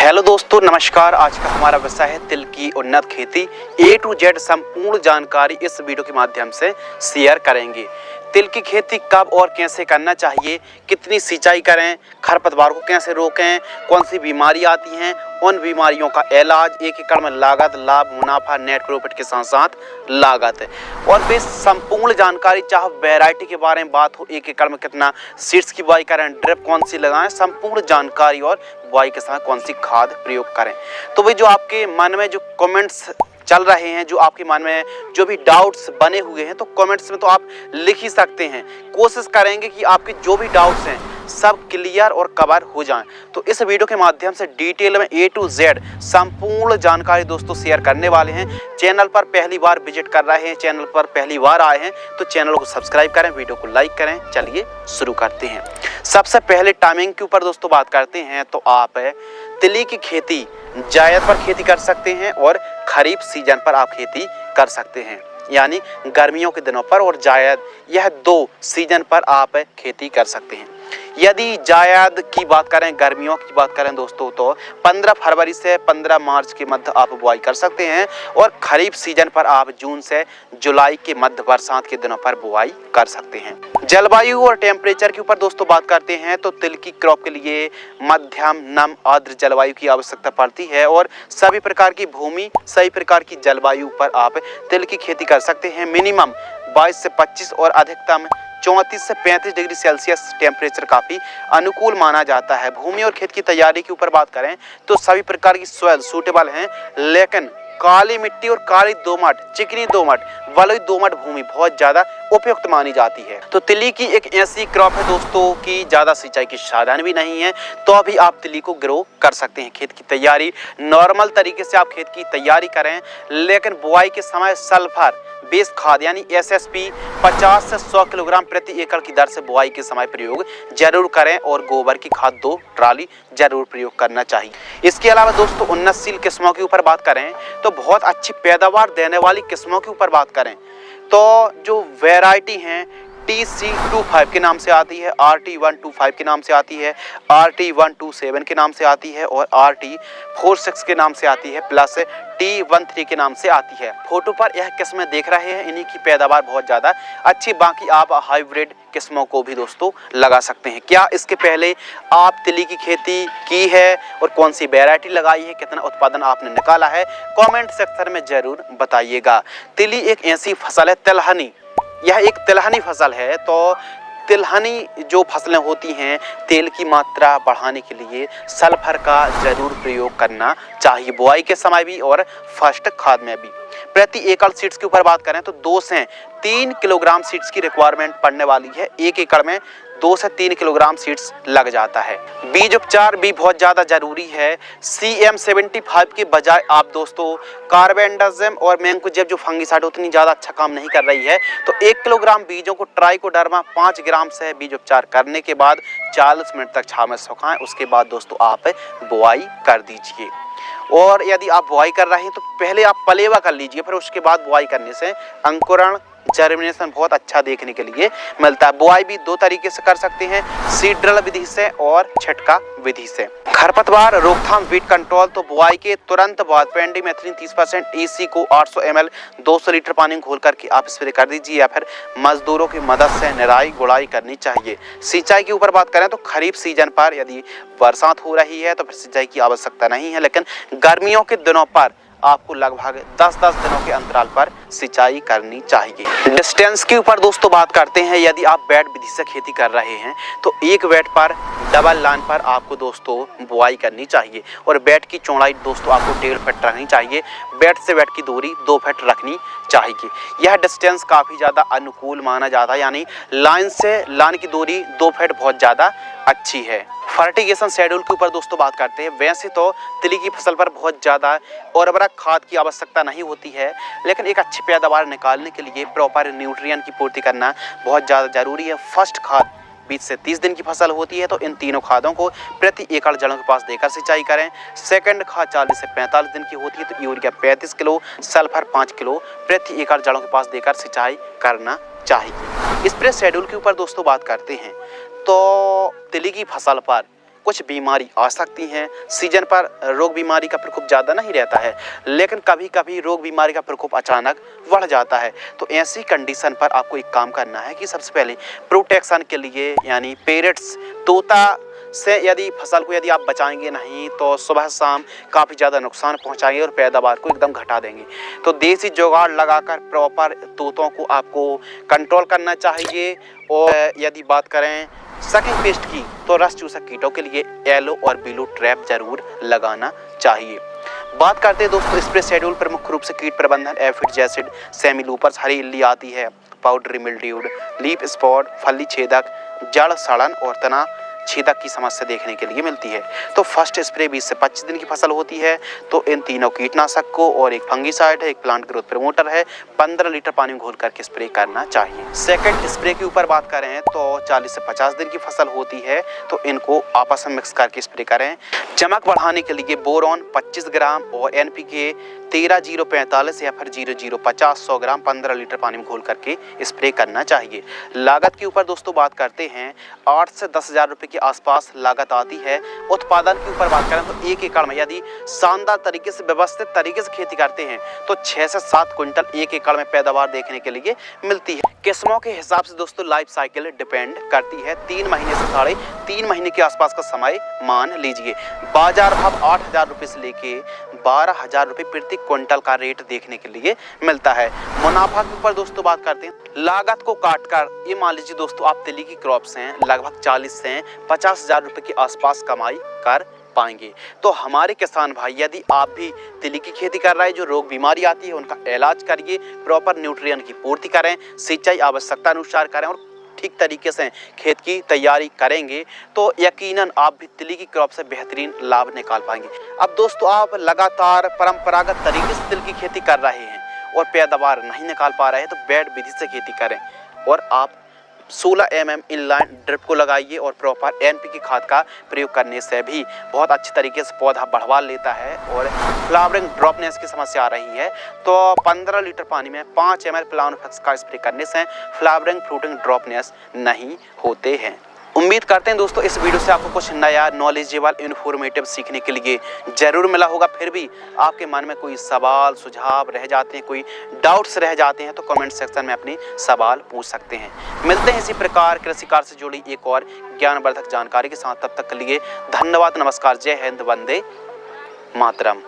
Hello दोस्तों, नमस्कार। आज का हमारा विषय है तिल की उन्नत खेती। A to Z संपूर्ण जानकारी इस वीडियो के माध्यम से शेयर करेंगे। तिल की खेती कब और कैसे करना चाहिए, कितनी सिंचाई करें, खरपतवार को कैसे रोकें, कौन सी बीमारी आती हैं, उन बीमारियों का इलाज, 1 एकड़ में लागत, लाभ, मुनाफा, नेट प्रॉफिट के साथ साथ लागत और वे संपूर्ण जानकारी, चाहे वैरायटी के बारे में बात हो, 1 एकड़ में कितना सीड्स की बुआई करें, ड्रिप कौन सी लगाएं, संपूर्ण जानकारी और बुआई के समय कौन सी खाद प्रयोग करें। तो वे जो आपके मन में जो कमेंट्स चल रहे हैं, जो आपके मन में जो भी डाउट्स बने हुए हैं, तो कमेंट्स में तो आप लिख ही सकते हैं। कोशिश करेंगे कि आपके जो भी डाउट्स हैं सब क्लियर और कवर हो जाएं। तो इस वीडियो के माध्यम से डिटेल में A to Z संपूर्ण जानकारी दोस्तों शेयर करने वाले हैं। चैनल पर पहली बार विजिट कर रहे हैं, चैनल पर पहली बार आए हैं तो चैनल को सब्सक्राइब करें, वीडियो को लाइक करें। चलिए शुरू करते हैं। सबसे पहले टाइमिंग के ऊपर दोस्तों बात करते हैं तो आप तिली की खेती जायद पर खेती कर सकते हैं और खरीफ सीजन पर आप खेती कर सकते हैं, यानी गर्मियों के दिनों पर और जायद, यह 2 सीजन पर आप खेती कर सकते हैं। यदि जायद की बात करें, गर्मियों की बात करें दोस्तों, तो 15 फरवरी से 15 मार्च के मध्य आप बुआई कर सकते हैं और खरीफ सीजन पर आप जून से जुलाई के मध्य बरसात के दिनों पर बुआई कर सकते हैं। जलवायु और टेम्परेचर के ऊपर दोस्तों बात करते हैं तो तिल की क्रॉप के लिए मध्यम नम आर्द्र जलवायु की आवश्यकता पड़ती है और सभी प्रकार की भूमि, सभी प्रकार की जलवायु पर आप तिल की खेती कर सकते हैं। मिनिमम 22 से 25 और अधिकतम 34 से 35 डिग्री सेल्सियस टेम्परेचर काफ़ी अनुकूल माना जाता है। भूमि और खेत की तैयारी के ऊपर बात करें तो सभी प्रकार की सॉइल सूटेबल हैं, लेकिन काली मिट्टी और काली दोमट, चिकनी दोमट, बलुई दोमट भूमि बहुत ज़्यादा उपयुक्त मानी जाती है। तो तिली की एक ऐसी क्रॉप है दोस्तों कि ज़्यादा सिंचाई की साधन भी नहीं है, तो अभी आप तिली को ग्रो कर सकते हैं। खेत की तैयारी नॉर्मल तरीके से आप खेत की तैयारी करें, लेकिन बुआई के समय सल्फर बेस खाद यानी SSP 50 से 100 किलोग्राम प्रति एकड़ की दर से बुआई के समय प्रयोग जरूर करें और गोबर की खाद 2 ट्राली जरूर प्रयोग करना चाहिए। इसके अलावा दोस्तों उन्नतशील किस्मों के ऊपर बात करें तो बहुत अच्छी पैदावार देने वाली किस्मों के ऊपर बात करें तो जो वैरायटी हैं TC25 के नाम से आती है, RT125 के नाम से आती है, RT127 के नाम से आती है और RT46 के नाम से आती है, प्लस T13 के नाम से आती है। फोटो पर यह किस्में देख रहे हैं, इन्हीं की पैदावार बहुत ज़्यादा अच्छी। बाकी आप हाइब्रिड किस्मों को भी दोस्तों लगा सकते हैं। क्या इसके पहले आप तिली की खेती की है और कौन सी वैरायटी लगाई है, कितना उत्पादन आपने निकाला है, कमेंट सेक्शन में ज़रूर बताइएगा। तिली एक ऐसी फसल है, तिलहनी, यह एक तिलहनी फसल है। तो तिलहनी जो फसलें होती हैं, तेल की मात्रा बढ़ाने के लिए सल्फर का जरूर प्रयोग करना चाहिए, बुआई के समय भी और फर्स्ट खाद में भी। प्रति एकड़ सीड्स के ऊपर बात करें तो 2 से 3 किलोग्राम सीड्स की रिक्वायरमेंट पड़ने वाली है। 1 एकड़ में 2 से 3 किलोग्राम सीड्स लग जाता है। बीज उपचार भी बहुत ज़्यादा जरूरी है। CM75 के बजाय आप दोस्तों कार्बेंडाजिम और मैंकोजेब जो फंगिसाइड उतनी ज़्यादा अच्छा काम नहीं कर रही है, तो 1 किलोग्राम बीजों को ट्राइकोडर्मा 5 ग्राम से बीज उपचार करने के बाद 40 मिनट तक छांव में सुखाएं। उसके बाद दोस्तों आप बुआई कर दीजिए। और यदि आप बुआई कर रहे हैं तो पहले आप पलेवा कर लीजिए, फिर उसके बाद बुआई करने से अंकुरण, जर्मिनेशन बहुत अच्छा देखने के लिए मिलता है। बुआई भी 2 तरीके से कर सकते हैं, सीड ड्रिल विधि से और छिटका विधि से। खरपतवार रोकथाम वीट कंट्रोल तो बुआई के तुरंत बाद पेंडिमेथ्रिन 30% EC को 800 ml 200 लीटर पानी में घोल करके आप स्प्रे कर दीजिए या फिर मजदूरों की मदद से निराई गुड़ाई करनी चाहिए। सिंचाई के ऊपर बात करें तो खरीफ सीजन पर यदि बरसात हो रही है तो फिर सिंचाई की आवश्यकता नहीं है, लेकिन गर्मियों के दिनों पर आपको लगभग 10-10 दिनों के अंतराल पर सिंचाई करनी चाहिए। डिस्टेंस के ऊपर दोस्तों बात करते हैं। यदि आप बेड विधि से खेती कर रहे हैं तो एक बेड पर डबल लाइन पर आपको दोस्तों बुआई करनी चाहिए और बेड की चौड़ाई दोस्तों आपको 1.5 फीट रखनी चाहिए। बेड से बेड की दूरी 2 फीट रखनी चाहिए। यह डिस्टेंस काफ़ी ज़्यादा अनुकूल माना जाता है, यानी लाइन से लाइन की दूरी 2 फीट बहुत ज़्यादा अच्छी है। फर्टिगेशन शेड्यूल के ऊपर दोस्तों बात करते हैं। वैसे तो तिली की फसल पर बहुत ज़्यादा उर्वरक खाद की आवश्यकता नहीं होती है, लेकिन एक अच्छी पैदावार निकालने के लिए प्रॉपर न्यूट्रिएंट की पूर्ति करना बहुत ज़्यादा जरूरी है। फर्स्ट खाद 20 से 30 दिन की फसल होती है, तो इन तीनों खादों को प्रति एकड़ जड़ों के पास देकर सिंचाई करें। सेकंड खाद 40 से 45 दिन की होती है, तो यूरिया 35 किलो, सल्फर 5 किलो प्रति एकड़ जड़ों के पास देकर सिंचाई करना चाहिए। स्प्रे शेड्यूल के ऊपर दोस्तों बात करते हैं तो तिली की फसल पर कुछ बीमारी आ सकती हैं। सीजन पर रोग बीमारी का प्रकोप ज़्यादा नहीं रहता है, लेकिन कभी कभी रोग बीमारी का प्रकोप अचानक बढ़ जाता है। तो ऐसी कंडीशन पर आपको एक काम करना है कि सबसे पहले प्रोटेक्शन के लिए यानी पेरेट्स तोता से यदि फसल को यदि आप बचाएंगे नहीं तो सुबह शाम काफ़ी ज़्यादा नुकसान पहुंचाएंगे और पैदावार को एकदम घटा देंगे। तो देसी जुगाड़ लगाकर प्रॉपर तोतों को आपको कंट्रोल करना चाहिए। और यदि बात करें सकिंग पेस्ट की तो रस चूसक कीटों के लिए येलो और ब्लू ट्रैप जरूर लगाना चाहिए। बात करते हैं दोस्तों स्प्रे शेड्यूल पर। मुख्य रूप से कीट प्रबंधन एफिड एसिड सेमिलूपर्स, हरी इल्ली आती है, पाउडरी मिल्ड्यूड, लीफ स्पॉट, फली छेदक, जड़ सड़न और तना छेदक की समस्या देखने के लिए मिलती है। तो फर्स्ट स्प्रे 20 से 25 दिन की फसल होती है। तो इन तीनों कीटनाशक को और एक फंगीसाइड है, एक प्लांट ग्रोथ प्रमोटर है, 15 लीटर पानी में घोल करके स्प्रे करना चाहिए। सेकंड स्प्रे के ऊपर बात करें तो 40 से 50 दिन की फसल होती है। तो इनको आपस में मिक्स करके स्प्रे करें। चमक बढ़ाने के लिए बोरॉन 25 ग्राम और NPK 13-045 या फिर 0050 100 ग्राम 15 लीटर पानी में घोल करके स्प्रे करना चाहिए। लागत के ऊपर दोस्तों बात करते हैं 8 से 10 हज़ार रुपये के आसपास लागत आती है। उत्पादन के ऊपर बात करें तो 1 एकड़ में यदि शानदार तरीके से व्यवस्थित तरीके से खेती करते हैं तो 6 से 7 क्विंटल 1 एकड़ में पैदावार देखने के लिए मिलती है। किस्मों के हिसाब से दोस्तों लाइफ साइकिल डिपेंड करती है। 3 महीने से 3.5 महीने के आसपास का समय मान लीजिए। बाजार भाव 8,000 रुपये से लेके 12,000 रुपये प्रति क्विंटल का रेट देखने के लिए मिलता है। मुनाफा के ऊपर दोस्तों बात करते हैं। लागत को काटकर ये मान लीजिए दोस्तों आप तिली की क्रॉप्स हैं लगभग 40 से 50 हज़ार रुपये के आसपास कमाई कर पाएंगे। तो हमारे किसान भाई यदि आप भी तिली की खेती कर रहे हैं, जो रोग बीमारी आती है उनका इलाज करिए, प्रॉपर न्यूट्रिएंट की पूर्ति करें, सिंचाई आवश्यकता अनुसार करें और ठीक तरीके से खेत की तैयारी करेंगे तो यकीनन आप भी तिली की क्रॉप से बेहतरीन लाभ निकाल पाएंगे। अब दोस्तों आप लगातार परंपरागत तरीके से तिल की खेती कर रहे हैं और पैदावार नहीं निकाल पा रहे हैं तो बेड विधि से खेती करें और आप 16 mm इनलाइन ड्रिप को लगाइए और प्रॉपर NPK खाद का प्रयोग करने से भी बहुत अच्छे तरीके से पौधा बढ़वा लेता है। और फ्लावरिंग ड्रॉपनेस की समस्या आ रही है तो 15 लीटर पानी में 5 ml प्लानोफेक्स का स्प्रे करने से फ्लावरिंग फ्रूटिंग ड्रॉपनेस नहीं होते हैं। उम्मीद करते हैं दोस्तों इस वीडियो से आपको कुछ नया नॉलेजेबल इन्फॉर्मेटिव सीखने के लिए जरूर मिला होगा। फिर भी आपके मन में कोई सवाल सुझाव रह जाते हैं, कोई डाउट्स रह जाते हैं तो कमेंट सेक्शन में अपने सवाल पूछ सकते हैं। मिलते हैं इसी प्रकार कृषि कार्य से जुड़ी एक और ज्ञानवर्धक जानकारी के साथ। तब तक के लिए धन्यवाद, नमस्कार, जय हिंद, वंदे मातरम।